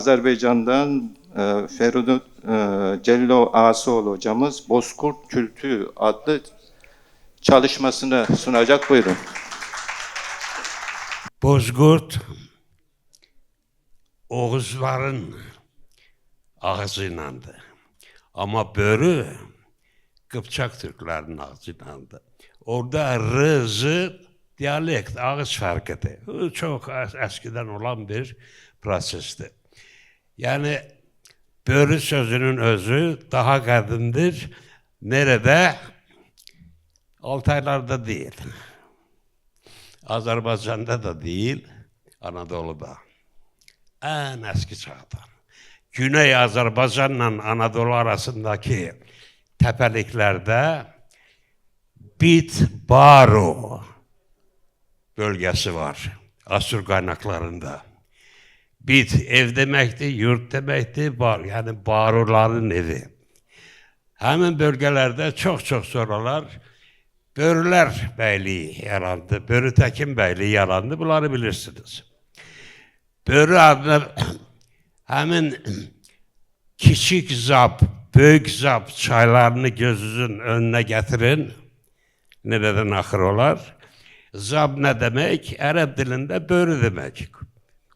Azerbaycan'dan Ferunut Cello Asoğlu hocamız Bozkurt Kültü adlı çalışmasını sunacak. Buyurun. Bozkurt, Oğuzların ağzıylandı. Ama Börü, Kıpçak Türklerin ağzıylandı. Orada rızı, diyalekt, ağız farkıdır. Bu çok eskiden olan bir prosestir. Yani Börü sözünün özü daha kadındır. Nerede? Altaylarda değil. Azerbaycan'da da değil, Anadolu'da. En eski çağdan. Güney Azerbaycan'la Anadolu arasındaki tepeliklerde Bit-Baru bölgesi var. Asur kaynaklarında. Bit ev demekti, yurt demekti, yani Baruların evi. Hemen bölgelerde çok sonralar Börüler Beyliği yarandı, Börü Tekin Beyliği yarandı, bunları bilirsiniz. Börü adına hemen Kiçik Zap, Büyük Zap çaylarını gözünüzün önüne getirin. Nereden akır olar? Zap ne demek? Arap dilinde börü demek.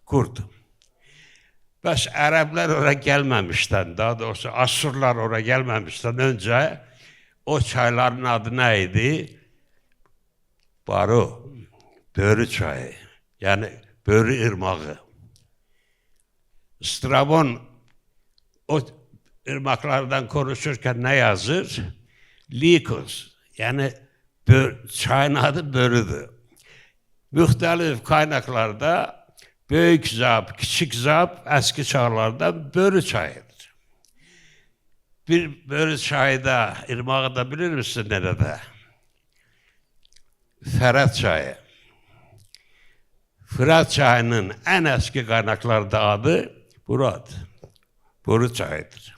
Kurt. Bəs Ərəblər oraya gelmemişten, daha doğrusu Asurlar oraya gelmemişten önce o çayların adı neydi? Baru, Börü çayı. Yani Börü ırmağı. Strabon o ırmaklardan konuşurken ne yazır? Likos. Yani çayın adı Börü'dür. Müxtəlif kaynaklarda Büyük Zap, Kiçik Zap eski çağlarda Börü çayıdır. Bir Börü çayı da, ırmağı da bilir misin nerede? Fərat çayı. Fırat çayının en eski kaynaklarda adı Burat. Börü çayıdır.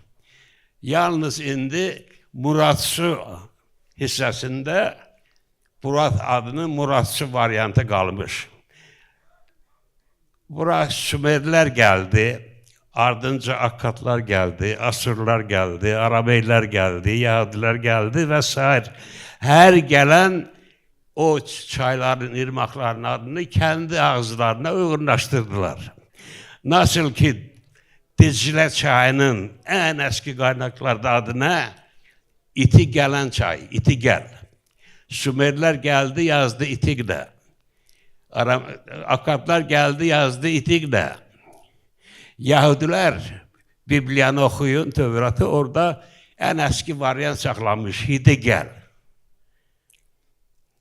Yalnız indi Muratsu hissesinde Burat adının Muratsu varyantı kalmış. Buraya Sümerler geldi, ardınca Akkadlar geldi, Asurlar geldi, Arabeyler geldi, Yahudiler geldi vesaire. Her gelen o çayların, ırmakların adını kendi ağızlarına uygunlaştırdılar. Nasıl ki Dicle çayının en eski kaynaklarda adı ne? İti gelen çay, iti gel. Sümerler geldi yazdı itikle. Akkadlar geldi yazdı itikle. Yahudiler Bibliyanı okuyun, Tevrat'ı orada en eski varyant saklanmış. Hidi gel.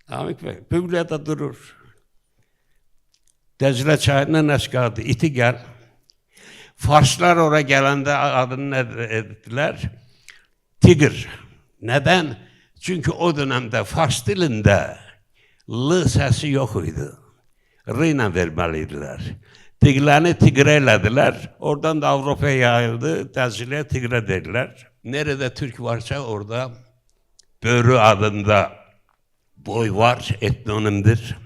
Amik Bey, Biblia'da durur. Dicle çayının en eski adı iti gel. Farslar oraya gelende adını ne ettiler? Tigr. Neden? Çünkü o dönemde Fars dilinde l sesi yok idi. R ile vermeliydiler. Tiglerini tigre elediler. Oradan da Avrupa'ya yayıldı. Tezile tigre dediler. Nerede Türk varsa orada Börü adında boy var, etnonimdir.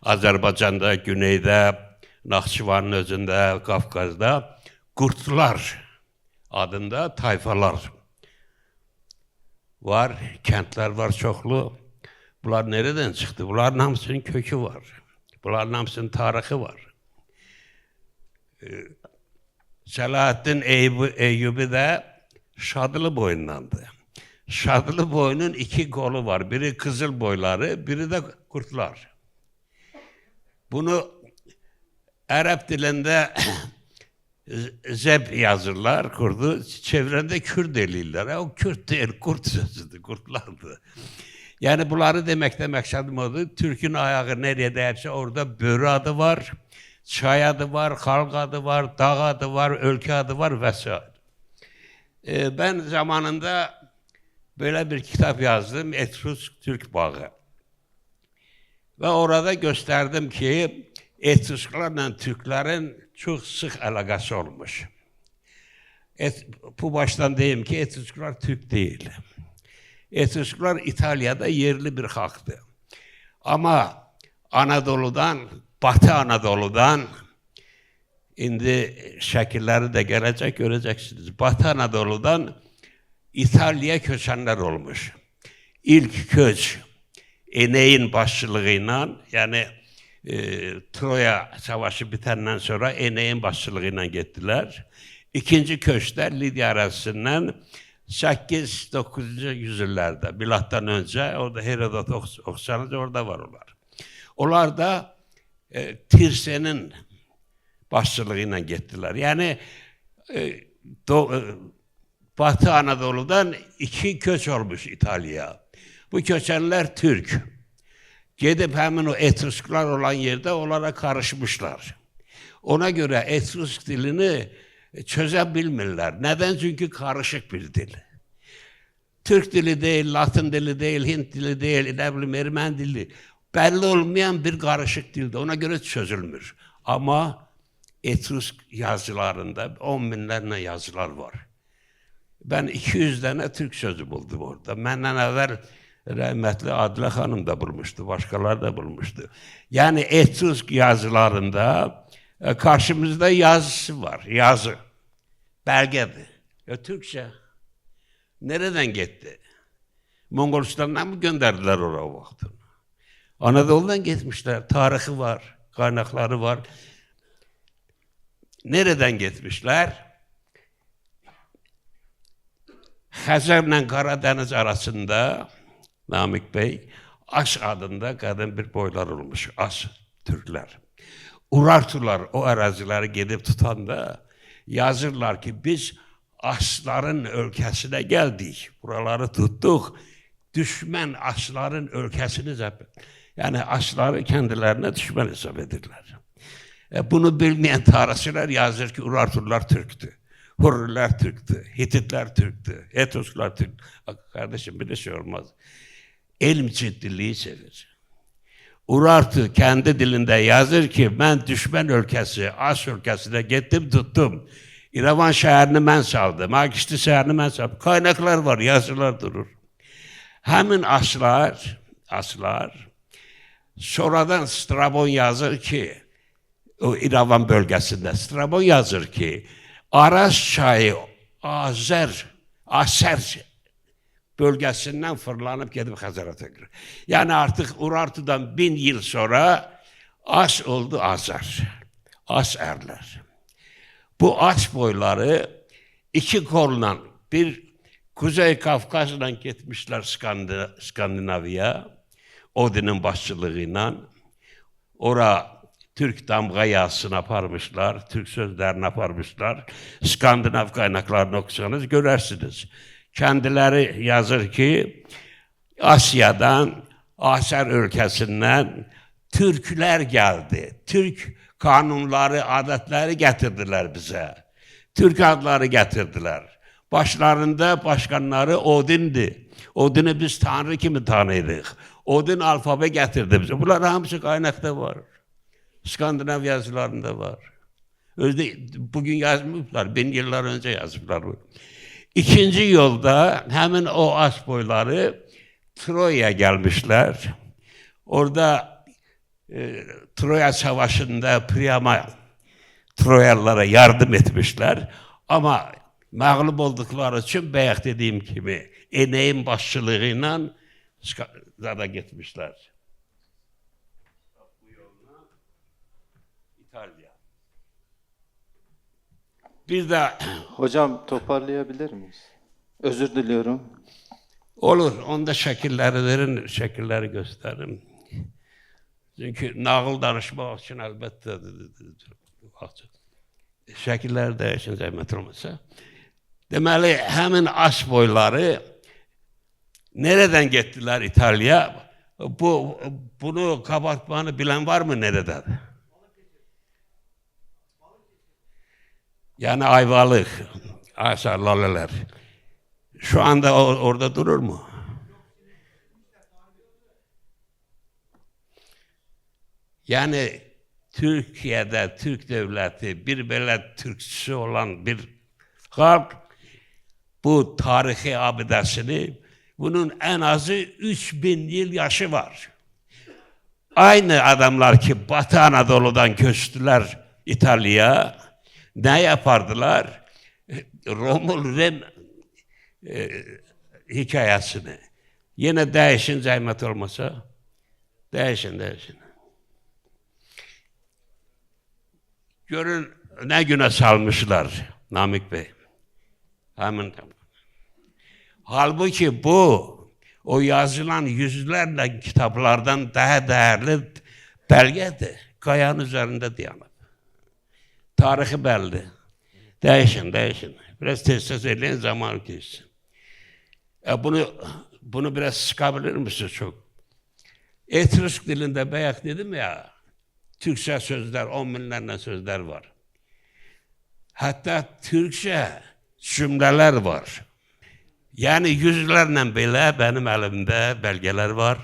Azerbaycan'da, güneyde, Naxçıvanın özünde, Kafkaz'da Kurtlar adında tayfalar var, kentler var çoklu. Bunlar nereden çıktı? Bunların hamısının kökü var. Bunların hamısının tarihi var. Selahaddin Eyyubi de Şadılı boyundandı. Şadılı boyunun iki kolu var. Biri Kızıl boyları, biri de Kurtlar. Bunu Arap dilinde Zeb yazırlar, kurdu. Çevrende Kürt delirler. O Kürt değil, Kurt sözüdür, Kurtlardı. Yani bunları demekte maksadım oldu. Türk'ün ayağı nereye değerse orada Börü adı var, çay adı var, halk adı var, dağ adı var, ülke adı var vesaire. Ben zamanında böyle bir kitap yazdım, Etrusk Türk Bağı. Ve orada gösterdim ki Etrusklarla Türklerin çok sık alakası olmuş. Bu baştan diyeyim ki Etrusklar Türk değil. Etrusklar İtalya'da yerli bir halktı. Ama Anadolu'dan, Batı Anadolu'dan indi şekilleri de gelecek, göreceksiniz. Batı Anadolu'dan İtalya'ya köçenler olmuş. İlk köç Eneğin başçılığıyla, yani Troya Savaşı bitenden sonra Eneğin başçılığıyla gittiler. İkinci köçler Lidya arasından 8-9. yüzyıllarda, milattan önce, orada Herodot oksanız orada var onlar. Onlar da Tirsen'in başçılığıyla gittiler. Yani Batı Anadolu'dan 2 köç olmuş İtalya. Bu köçenler Türk. Gidip hemen o Etrusklar olan yerde onlara karışmışlar. Ona göre Etrusk dilini çözebilmirler. Neden? Çünkü karışık bir dil. Türk dili değil, Latin dili değil, Hint dili değil, ne bileyim Ermeni dili. Belli olmayan bir karışık dilde. Ona göre çözülmüş. Ama Etrusk yazılarında 10 binlerle yazılar var. Ben 200 tane Türk sözü buldum orada. Benden evvel rahmetli Adile Hanım da bulmuştu, başkaları da bulmuştu. Yani Etrusk yazılarında karşımızda yazısı var, yazı. Belgedi. Türkçe. Nereden gitti? Moğolistan'dan mı gönderdiler oraya o vakti? Anadolu'dan gitmişler, tarihi var, kaynakları var. Nereden gitmişler? Xəzərlə Karadeniz arasında Namık Bey, As adında kadın bir boylar olmuş, As Türkler. Urartular o arazileri gidip tutanda yazırlar ki biz Asların ülkesine geldik, buraları tuttuk, düşman Asların ülkesini yani Asları kendilerine düşman hesap edirler. Bunu bilmeyen tarihçiler yazır ki Urartular Türktü. Hurriler Türktü, Hititler Türktü, Etrusklar Türk. Kardeşim bir de şey olmaz. İlim ciddiliği sevir. Urartu kendi dilinde yazır ki ben düşman ülkesi, As ülkesine gittim tuttum. İrevan şehrini ben saldım, Akişli şehrini ben saldım. Kaynaklar var, yazılar durur. Hemen Aslar, sonradan Strabon yazır ki, o İrevan bölgesinde Strabon yazır ki, Aras çayı Aser bölgesinden fırlanıp gidip Xəzərə girir. Yani artık Urartu'dan 1000 yıl sonra As oldu Azer. Aserler. Bu As boyları 2 kolla, bir Kuzey Kafkas'la gitmişler Skandinavya, Odin'in başçılığıyla. Ora Türk damga yazısını aparmışlar, Türk sözlerini aparmışlar. Skandinav kaynaklarını okusanız görersiniz. Kendileri yazır ki Asya'dan, Aser ülkesinden Türkler geldi. Türk kanunları, adetleri getirdiler bize. Türk adları getirdiler. Başlarında başkanları Odin'di. Odin'i biz Tanrı kimi tanıyırıq. Odin alfabe getirdi bize. Bunlar hamısı kaynakta var. Skandinav yazılarında var. Özde bugün yazmışlar, 1000 yıllar önce yazmışlar. İkinci yolda hemen o As boyları Troya'ya gelmişler. Orada Troya Savaşı'nda Priam'a Troyalılara yardım etmişler. Ama mağlup oldukları için bayaq dediğim gibi Eneğin başçılığıyla da gitmişler. Bu yolla İtalya. Bir de Hocam toparlayabilir miyiz? Özür diliyorum. olur, onda şekilleri verin, şekilleri gösterin. Çünkü nağıl danışmak için elbette şekilleri değişin zahmet olmasa. Deməli, həmin As boyları nereden gittiler İtalya? Bunu kabartmanı bilen var mı nereden? Yani Ayvalık, Asar, Laleler. Şu anda orada durur mu? Yani Türkiye'de Türk devleti bir böyle Türkçüsü olan bir halk bu tarihi abidesini, bunun en azı 3000 yıl yaşı var. Aynı adamlar ki Batı Anadolu'dan köçtüler İtalya ne yapardılar? Romul Rem hikayesini. Yine değişin zahmet olmasa. Değişin. Görün ne güne salmışlar Namık Bey. Hemen. Halbuki bu o yazılan yüzlerle kitaplardan daha değerli belgedir. Kayanın üzerinde dayanıp. Tarihi belli. Değişin. Biraz tez eləyin, zaman geçsin. Bunu biraz sıkabilir misiniz çok? Etrusk dilinde bayaq dedim ya, Türkçe sözler, 10 binlerle sözler var. Hatta Türkçe cümleler var. Yani yüzlerle bile benim elimde belgeler var.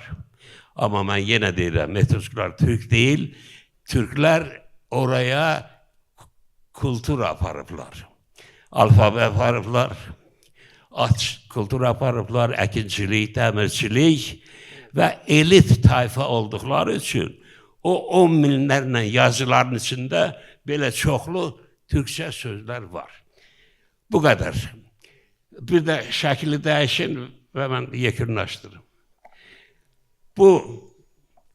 Ama ben yine deyirəm, Etrusklar Türk değil, Türkler oraya kültür aparıblar. Alfabe aparıblar, kültür aparıblar, əkinçilik, təmirçilik ve elit tayfa oldukları için o 10 binlerle yazıların içinde böyle çoklu Türkçe sözler var. Bu kadar. Bir de şekli değişin ve ben yekunlaştırırım. Bu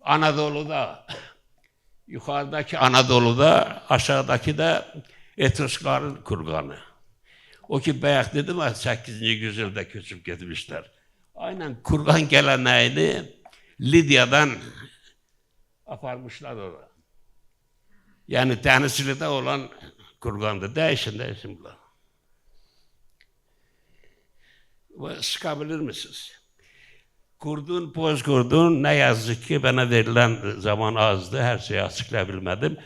Anadolu'da, yukarıdaki Anadolu'da, aşağıdaki de Etruskların kurganı. O ki bayaq dedim ya 8. yüzyılda köçüp gitmişler. Aynen kurgan geleneğini Lidya'dan aparmışlar oraya. Yani Denizli'de olan kurgandı. Değişin bunlar. Sıkabilir misiniz? Bozkurdun ne yazık ki bana verilen zaman azdı. Her şeyi açıklayabilmedim.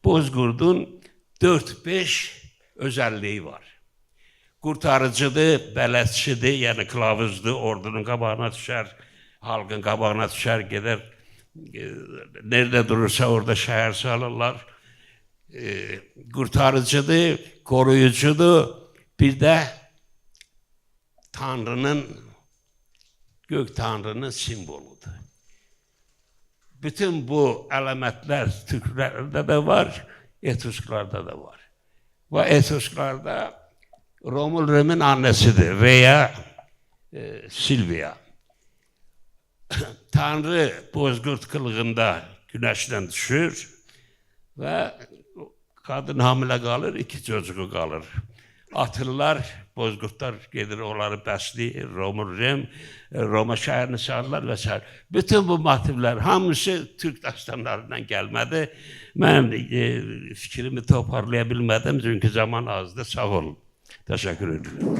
Bozkurdun 4-5 özelliği var. Kurtarıcıdır, bələdçidir, yəni kılavuzdur, ordunun qabağına düşer, halkın qabağına düşer, gider. Nerede durursa orada şehir salırlar. Kurtarıcıdır, koruyucudur. Bir de Gök Tanrı'nın simvoludur. Bütün bu elementler Türklerde de var, Etrusklarda da var. Ve Etrusklarda Romul Rem'in annesidir veya Silvia. Tanrı bozkurt kılığında güneşten düşür ve kadın hamile kalır, 2 çocuğu kalır. Atırlar, bozkurtlar gelir onları bəsləyir, Romul Rem, Roma şəhərini salırlar və s. Bütün bu motivler hamısı Türk dastanlarından gelmedi. Ben fikrimi toparlayabilmedim çünkü zaman azdı. Sağ olun. Teşekkür ederim.